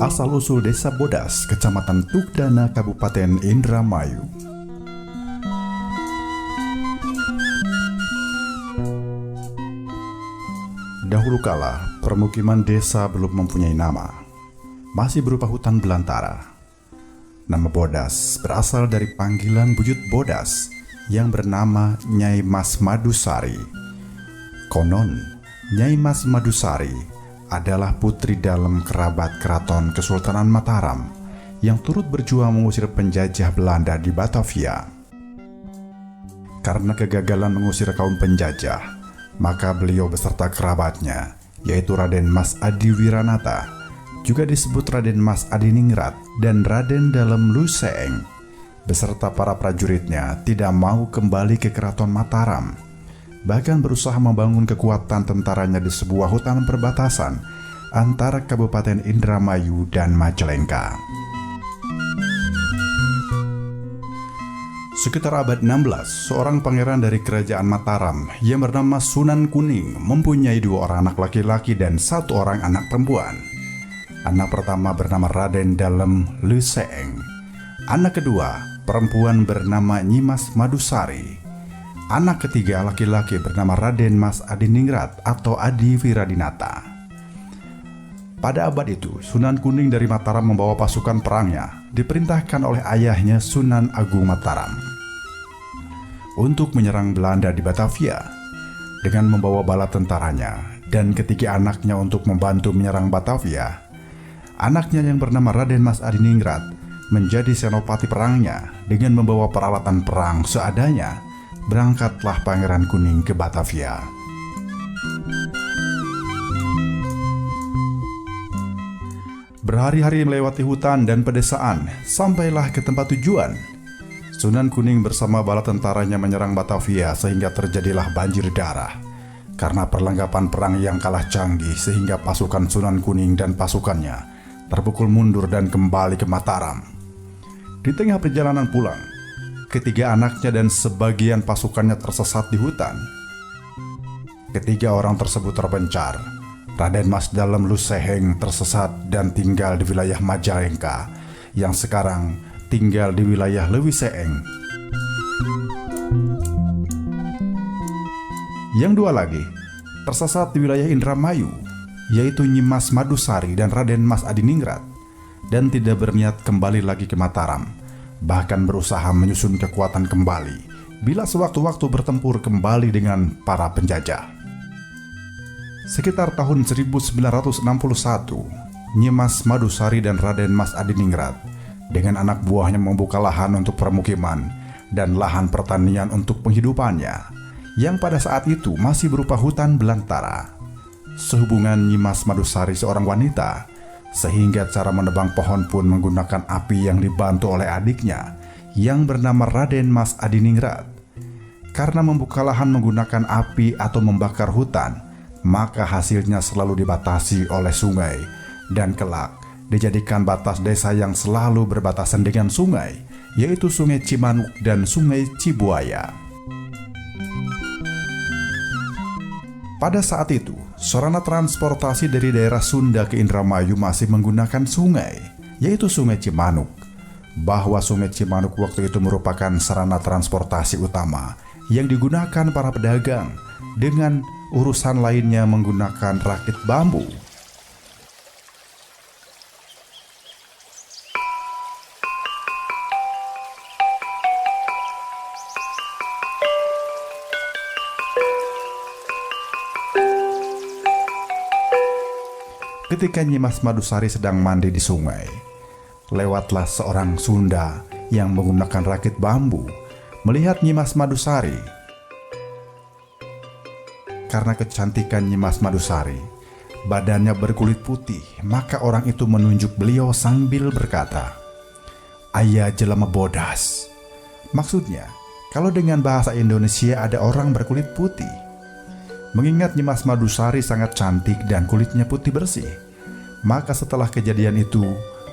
Asal-usul Desa Bodas, Kecamatan Tugdana, Kabupaten Indramayu. Dahulu kala, permukiman desa belum mempunyai nama, masih berupa hutan belantara. Nama Bodas berasal dari panggilan buyut Bodas yang bernama Nyai Mas Madusari. Konon, Nyai Mas Madusari adalah putri dalam kerabat keraton Kesultanan Mataram yang turut berjuang mengusir penjajah Belanda di Batavia. Karena kegagalan mengusir kaum penjajah, maka beliau beserta kerabatnya, yaitu Raden Mas Adi Wiranata, juga disebut Raden Mas Adiningrat, dan Raden Dalem Luseeng, beserta para prajuritnya tidak mau kembali ke keraton Mataram, bahkan berusaha membangun kekuatan tentaranya di sebuah hutan perbatasan antara Kabupaten Indramayu dan Majalengka. Sekitar abad 16, seorang pangeran dari kerajaan Mataram yang bernama Sunan Kuning mempunyai 2 orang anak laki-laki dan 1 orang anak perempuan. Anak pertama bernama Raden Dalem Luseeng. Anak kedua, perempuan bernama Nyimas Madusari. Anak ketiga laki-laki bernama Raden Mas Adiningrat atau Adi Wiradinata. Pada abad itu, Sunan Kuning dari Mataram membawa pasukan perangnya, diperintahkan oleh ayahnya Sunan Agung Mataram, untuk menyerang Belanda di Batavia dengan membawa bala tentaranya dan ketiga anaknya untuk membantu menyerang Batavia. Anaknya yang bernama Raden Mas Adiningrat menjadi senopati perangnya dengan membawa peralatan perang seadanya. Berangkatlah Pangeran Kuning ke Batavia. Berhari-hari melewati hutan dan pedesaan, sampailah ke tempat tujuan. Sunan Kuning bersama bala tentaranya menyerang Batavia sehingga terjadilah banjir darah. Karena perlengkapan perang yang kalah canggih sehingga pasukan Sunan Kuning dan pasukannya terpukul mundur dan kembali ke Mataram. Di tengah perjalanan pulang, ketiga anaknya dan sebagian pasukannya tersesat di hutan. Ketiga orang tersebut terpencar. Raden Mas Dalem Luseeng tersesat dan tinggal di wilayah Majalengka, yang sekarang tinggal di wilayah Lewiseeng. Yang 2 lagi tersesat di wilayah Indramayu, yaitu Nyimas Madusari dan Raden Mas Adiningrat, dan tidak berniat kembali lagi ke Mataram, bahkan berusaha menyusun kekuatan kembali bila sewaktu-waktu bertempur kembali dengan para penjajah. Sekitar tahun 1961, Nyimas Madusari dan Raden Mas Adiningrat dengan anak buahnya membuka lahan untuk permukiman dan lahan pertanian untuk penghidupannya, yang pada saat itu masih berupa hutan belantara. Sehubungan Nyimas Madusari seorang wanita, sehingga cara menebang pohon pun menggunakan api yang dibantu oleh adiknya yang bernama Raden Mas Adiningrat. Karena membuka lahan menggunakan api atau membakar hutan, maka hasilnya selalu dibatasi oleh sungai, dan kelak dijadikan batas desa yang selalu berbatasan dengan sungai, yaitu Sungai Cimanuk dan Sungai Cibuaya. Pada saat itu, sarana transportasi dari daerah Sunda ke Indramayu masih menggunakan sungai, yaitu Sungai Cimanuk. Bahwa Sungai Cimanuk waktu itu merupakan sarana transportasi utama yang digunakan para pedagang, dengan urusan lainnya menggunakan rakit bambu. Ketika Nyimas Madusari sedang mandi di sungai, lewatlah seorang Sunda yang menggunakan rakit bambu melihat Nyimas Madusari. Karena kecantikan Nyimas Madusari, badannya berkulit putih, maka orang itu menunjuk beliau sambil berkata, "Aya jelema bodas." Maksudnya, kalau dengan bahasa Indonesia ada orang berkulit putih. Mengingat Nyimas Madusari sangat cantik dan kulitnya putih bersih, maka setelah kejadian itu,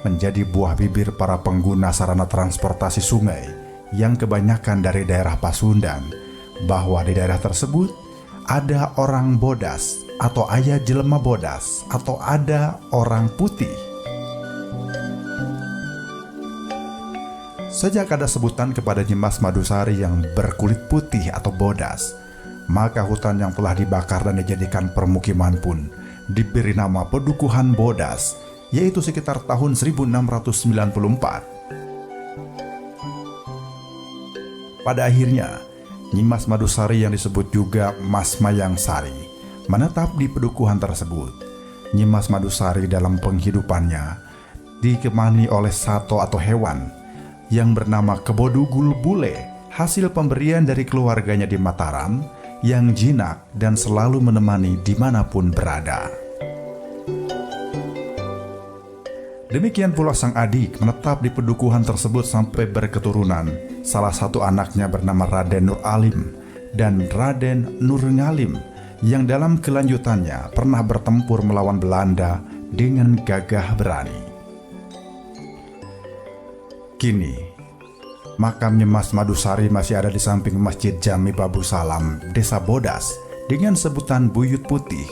menjadi buah bibir para pengguna sarana transportasi sungai yang kebanyakan dari daerah Pasundan, bahwa di daerah tersebut ada orang bodas atau aya jelema bodas atau ada orang putih. Sejak ada sebutan kepada Nyimas Madusari yang berkulit putih atau bodas, maka hutan yang telah dibakar dan dijadikan permukiman pun diberi nama Pedukuhan Bodas, yaitu sekitar tahun 1694. Pada akhirnya, Nyimas Madusari yang disebut juga Mas Mayang Sari menetap di pedukuhan tersebut. Nyimas Madusari dalam penghidupannya ditemani oleh sato atau hewan yang bernama Kebodugul Bule, hasil pemberian dari keluarganya di Mataram, yang jinak dan selalu menemani dimanapun berada. Demikian pula sang adik menetap di pedukuhan tersebut sampai berketurunan. Salah satu anaknya bernama Raden Nur Alim dan Raden Nur Ngalim, yang dalam kelanjutannya pernah bertempur melawan Belanda dengan gagah berani. Kini, makam Nyimas Madusari masih ada di samping Masjid Jami Babu Salam, Desa Bodas, dengan sebutan Buyut Putih,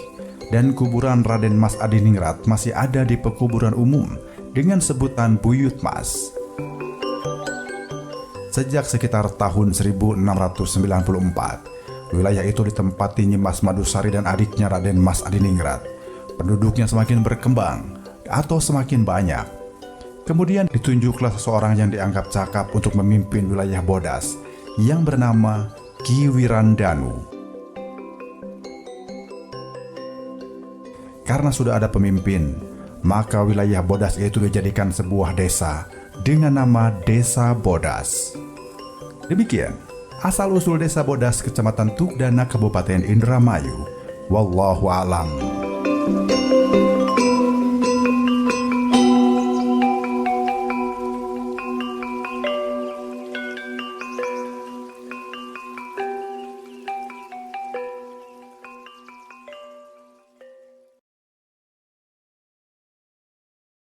dan kuburan Raden Mas Adiningrat masih ada di pekuburan umum dengan sebutan Buyut Mas. Sejak sekitar tahun 1694, wilayah itu ditempati Nyimas Madusari dan adiknya Raden Mas Adiningrat. Penduduknya semakin berkembang atau semakin banyak. Kemudian ditunjuklah seseorang yang dianggap cakap untuk memimpin wilayah Bodas, yang bernama Ki Wirandanu. Karena sudah ada pemimpin, maka wilayah Bodas itu dijadikan sebuah desa dengan nama Desa Bodas. Demikian asal-usul Desa Bodas, Kecamatan Tukdana, Kabupaten Indramayu. Wallahu a'lam.